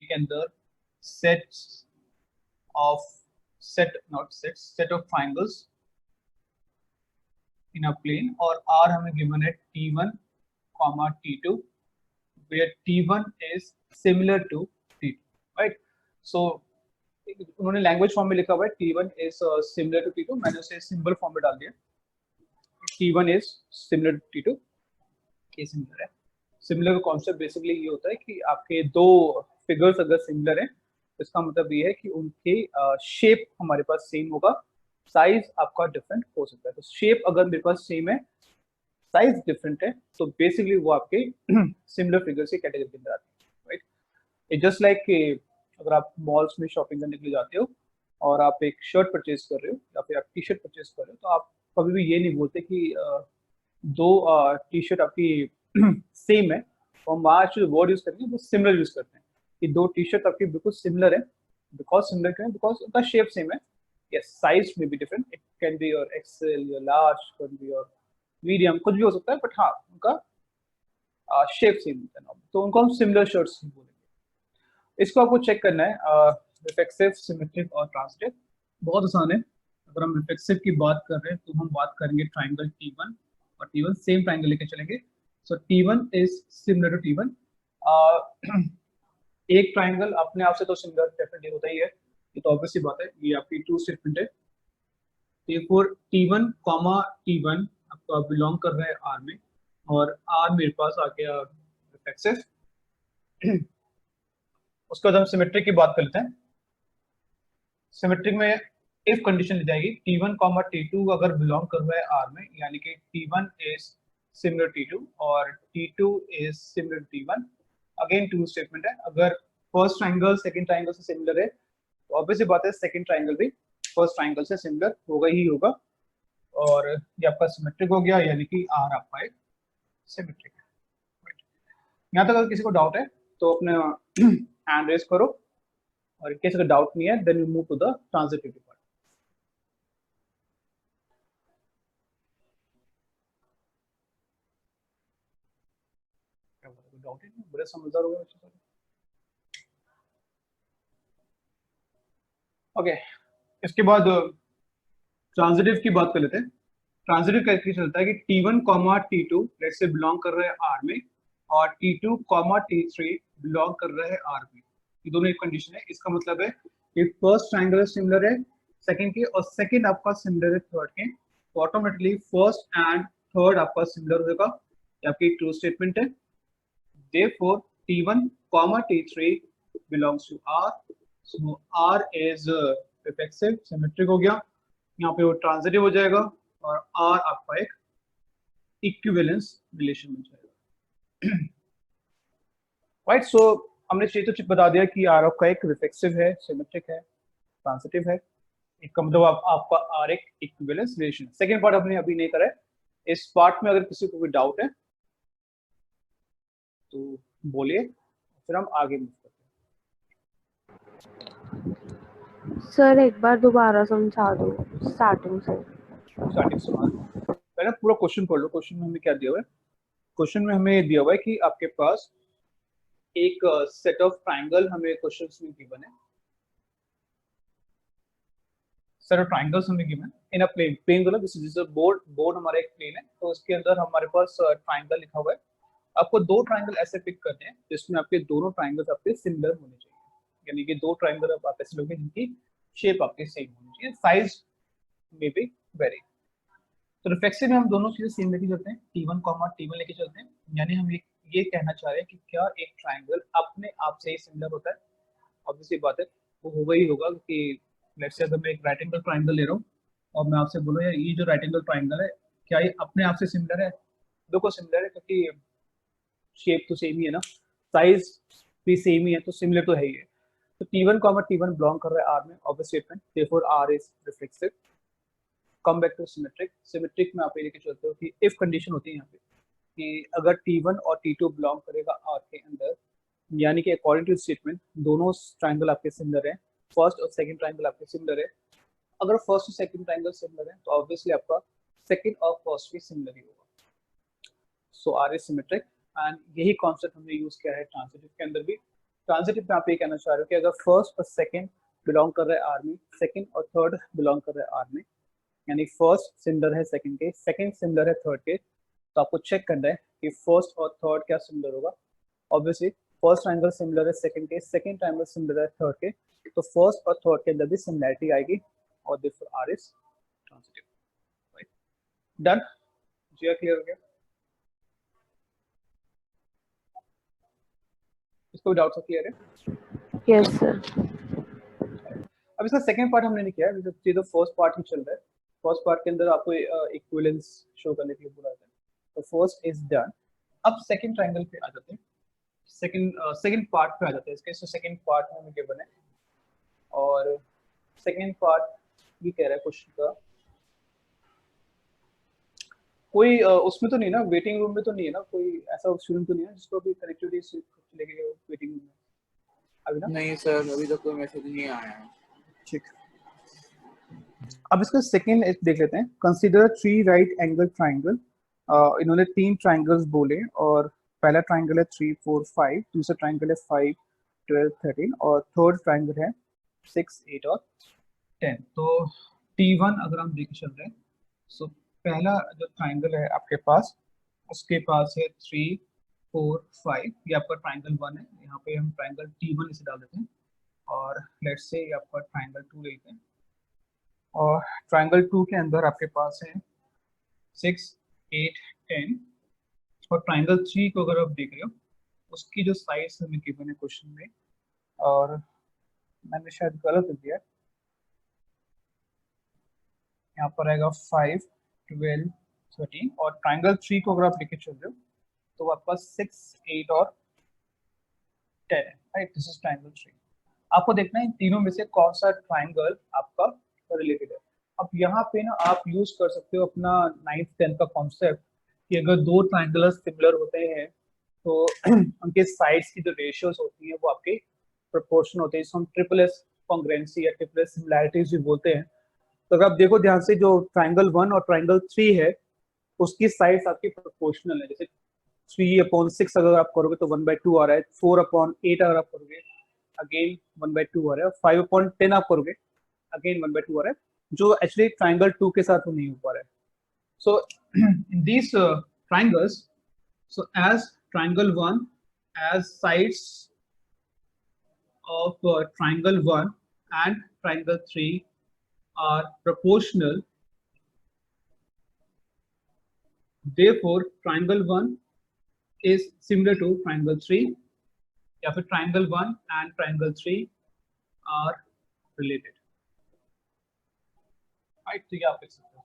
के अंदर set of triangles in a plane और R हमें given है T1, T2 where T1 is similar to T2, right? So उन्होंने लैंग्वेज फॉर्म में लिखा हुआ है T1 is similar to T2, मैंने उसे सिंबल फॉर्म में डाल दिया। T1 is similar to T2, ये सिमिलर है। सिमिलर का कॉन्सेप्ट बेसिकली ये होता है कि आपके दो फिगर्स अगर सिमिलर हैं, इसका मतलब ये है कि उनके शेप हमारे पास सेम होगा, साइज आपका डिफरेंट हो सकता है। तो शेप अगर मेरे पास सेम है, साइज डिफरेंट है, तो बेसिकली वो आपके सिमिलर फिगर्स की कैटेगरी के अंदर आते हैं, राइट? इट जस्ट लाइक कि अगर आप मॉल्स में शॉपिंग करने के लिए जाते हो और आप एक शर्ट परचेज कर रहे हो या फिर आप टी शर्ट परचेज कर रहे हो, तो आप कभी भी ये नहीं बोलते कि दो टी शर्ट आपकी सेम है, और हम वहाँ जो वर्ड यूज करते हैं वो सिमिलर यूज करते हैं कि दो टी शर्ट आपकी बिल्कुल सिमिलर है। बिकॉज सिमिलर क्यों है? बिकॉज उनका शेप सेम है। यस, साइज में भी different, it can be your XL, your large, can be your medium, कुछ भी हो सकता है, बट हाँ उनका शेप सेम है, तो उनको हम सिमिलर शर्ट्स बोलेंगे। इसको आपको चेक करना है, रिफ्लेक्सिव, सिमेट्रिक और ट्रांजिटिव। बहुत आसान है। अगर हम रिफ्लेक्सिव की बात कर रहे हैं तो हम बात करेंगे ट्राइंगल T1 और T1 सेम ट्राइंगल लेके चलेंगे। So T1 is similar to T1। एक ट्राइंगल अपने आप से तो सिमिलर डेफिनेटली होता ही है, ये तो ऑब्वियस सी बात है, ये आपकी ट्रू स्टेटमेंट है। therefore T1, T1 आपका बिलोंग कर रहा है R में, और R मेरे पास आ गया रिफ्लेक्सिव। उसके बाद हम सिमेट्रिक की बात कर लेते हैं। सिमेट्रिक में इफ कंडीशन ली जाएगी T1, T2 अगर बिलोंग कर रहा है R में, यानी कि T1 इज सिमिलर T2 और T2 is similar T1। Again two statement है। अगर फर्स्ट ट्राइंगल सेकंड ट्राइंगल से सिमिलर है तो ऑब्वियस बात है सेकंड ट्राइंगल भी फर्स्ट ट्राइंगल से सिमिलर होगा ही होगा, और ये आपका सिमेट्रिक हो गया, यानी कि R आपका एक सिमेट्रिक है। यहाँ तक अगर किसी को डाउट है तो अपना हैंड रेज करो, और in case अगर डाउट नहीं है then we move to the transitive part. Doubt है? बड़े समझदार हो गए। ओके, इसके बाद ट्रांजिटिव की बात कर लेते हैं। ट्रांजिटिव कैसे चलता है कि T1, T2 let's say belong कर रहा है R में, और T2, T3 बिलोंग कर रहा है R में। ये दोनों एक कंडीशन है। इसका मतलब है कि फर्स्ट ट्राइंगल सिमिलर है सेकंड के, और सेकंड आपका सिमिलर है थर्ड के, तो ऑटोमेटिकली फर्स्ट एंड थर्ड आपका सिमिलर होगा। ये आपकी ट्रू स्टेटमेंट है। Therefore T1, T3 belongs to R, so R is reflexive, symmetric हो गया। यहाँ पे वो ट्रांजिटिव हो जाएगा, और R आपका एक इक्विवेलेंस रिलेशन बन जाएगा। राइट, सो हमने चीज तो बता दिया कि R आपका एक रिफ्लेक्सिव है, सिमेट्रिक है, ट्रांजिटिव है। इसका मतलब आपका R एक इक्विवेलेंस रिलेशन। सेकेंड पार्ट हमने अभी नहीं करा है। इस पार्ट में अगर किसी को कोई डाउट है तो बोलिए, फिर हम आगे मूव करते हैं। सर एक बार दोबारा समझा दो स्टार्टिंग से। पहले पूरा क्वेश्चन पढ़ लो। क्वेश्चन में हमें क्या दिया हुआ है? क्वेश्चन में हमें दिया हुआ है कि आपके पास एक सेट ऑफ ट्राइंगल हमें क्वेश्चन में गिवन है। सेट ऑफ ट्राइंगल्स हमें given in a plane. Plane मतलब जैसे बोर्ड हमारा एक प्लेन है, तो उसके अंदर हमारे पास ट्राइंगल लिखा हुआ है। आपको दो ट्राइंगल ऐसे पिक करने हैं जिसमें आपके दोनों ट्राइंगल्स आपके सिमिलर होने चाहिए, यानी कि दो ट्राइंगल आप ऐसे लोगे जिनकी शेप आपके सेम होनी चाहिए, साइज में भी वेरी। तो रिफ्लेक्सिव में हम दोनों चीजें सेम लेके चलते हैं, T1, T1 लेके चलते हैं, यानी हम ये कहना चाह रहे हैं कि क्या एक ट्राइंगल अपने आप से ही सिमिलर होता है? ऑब्वियसली बात है वो होगा ही होगा, क्योंकि लेट्स से अगर मैं एक राइट एंगल ट्राइंगल ले रहा हूँ और मैं आपसे बोलूँ यार ये जो राइट एंगल ट्राइंगल है क्या ये अपने आप से सिमिलर है? बिल्कुल सिमिलर है, क्योंकि शेप तो सेम ही है ना, साइज भी सेम ही है, तो सिमिलर तो है ही है। तो T1, T1 बिलोंग कर रहा है R में, obvious statement, therefore R is reflexive. Come back to symmetric. Symmetric में आप ये लेके चलते हो कि इफ कंडीशन होती है यहाँ पे कि अगर T1 और T2 बिलोंग करेगा R के अंदर, यानी कि अकॉर्डिंग टू स्टेटमेंट दोनों ट्राइंगल आपके सिमिलर है, फर्स्ट और सेकंड ट्राइंगल आपके सिमिलर है। अगर फर्स्ट और सेकंड ट्राइंगल सिमिलर है तो ऑब्वियसली आपका सेकंड और फर्स्ट भी सिमिलर ही होगा। सो R इज सिमेट्रिक, एंड यही कॉन्सेप्ट हमने यूज किया है ट्रांजिटिव के अंदर भी। ट्रांजिटिव पे आप ये कहना चाह रहे हो कि अगर फर्स्ट और सेकंड बिलोंग कर रहे हैं आर में, सेकंड और थर्ड बिलोंग कर रहे हैं आर में, यानी फर्स्ट सिमिलर है सेकंड के, सेकंड सिमिलर है थर्ड के, तो आपको चेक करना है कि फर्स्ट और थर्ड क्या सिमिलर होगा। ऑब्वियसली फर्स्ट ट्रायंगल सिमिलर है सेकंड के, सेकंड ट्रायंगल सिमिलर है थर्ड के, तो फर्स्ट और थर्ड के अंदर भी सिमिलैरिटी आएगी और this R is transitive. Right, done, जी क्लियर हो गया? इसको डाउट क्लियर है? Yes sir. अब इसका सेकंड पार्ट हमने नहीं किया है, ये तो फर्स्ट पार्ट ही चल रहा है। फर्स्ट पार्ट के अंदर आपको इक्विवेलेंस शो करने के लिए बोला जाता है, तो फर्स्ट इज डन। अब सेकंड ट्रायंगल पे आ जाते हैं, सेकंड पार्ट पे आ जाते हैं इसके। तो सेकंड पार्ट में गिवन है और सेकंड पार्ट ये कह रहा है क्वेश्चन का, कोई उसमें तो नहीं ना, वेटिंग रूम में तो नहीं है ना, कोई ऐसा स्टूडेंट तो नहीं है जिसको भी कनेक्टिविटी से लेके वेटिंग रूम में अभी ना? नहीं सर, अभी तक कोई मैसेज नहीं आया है। ठीक, अब इसका सेकंड देख लेते हैं। Consider 3 right angle triangle. इन्होंने 3 ट्राइंगल्स बोले और पहला ट्राइंगल है 3 4 5, दूसरा ट्राइंगल है 5 12 13 और थर्ड ट्राइंगल है 6 8 और 10। तो T1 अगर हम देख चल रहे हैं, सो पहला जो ट्राइंगल है आपके पास, उसके पास है 3 4 5, ये आपका ट्राइंगल 1 है। यहाँ पे हम ट्राइंगल T1 इसे डाल देते हैं और लेट्स से ये आपका ट्राइंगल 2 लेते हैं। और ट्राइंगल 2 के अंदर आपके पास है 6 8 10 और ट्राइंगल 3 को अगर आप देख रहे हो, उसकी जो साइज हमें गिवन है क्वेश्चन में, और मैंने शायद गलत दिया है, यहाँ पर आएगा 5 12 13 और ट्राइंगल 3 को अगर आप लेके चल रहे हो तो आपके पास 6 8 और 10 है। Right, this is triangle 3। आपको देखना है इन तीनों में से कौन सा ट्राइंगल आपका रिलेटेड है। अब यहाँ पे ना आप यूज कर सकते हो अपना 9th 10th का कॉन्सेप्ट कि अगर दो ट्राइंगल सिमिलर होते हैं तो उनके साइड्स की जो रेशियोज होती है वो आपके प्रोपोर्शन होते हैं, जिसको हम ट्रिपल एस कॉन्ग्रुएंसी या ट्रिपल एस सिमिलैरिटीज भी बोलते हैं। तो अगर आप देखो ध्यान से, जो ट्राइंगल 1 और ट्राइंगल 3 है उसकी साइड्स आपकी प्रोपोर्शनल है। जैसे 3/6 अगर आप करोगे तो 1/2 आ रहा है, 4/8 अगर आप करोगे अगेन 1/2 आ रहा है, 5/10 आप करोगे अगेन 1/2 आ रहा है, जो एक्चुअली ट्राइंगल 2 के साथ वो नहीं हो पा रहा है। So in these triangles, so as triangle 1, as sides of triangle 1 and triangle 3 are proportional, therefore triangle 1 is similar to triangle 3, या फिर triangle 1 and triangle 3 are related. right, तो ये आप देख सकते हो।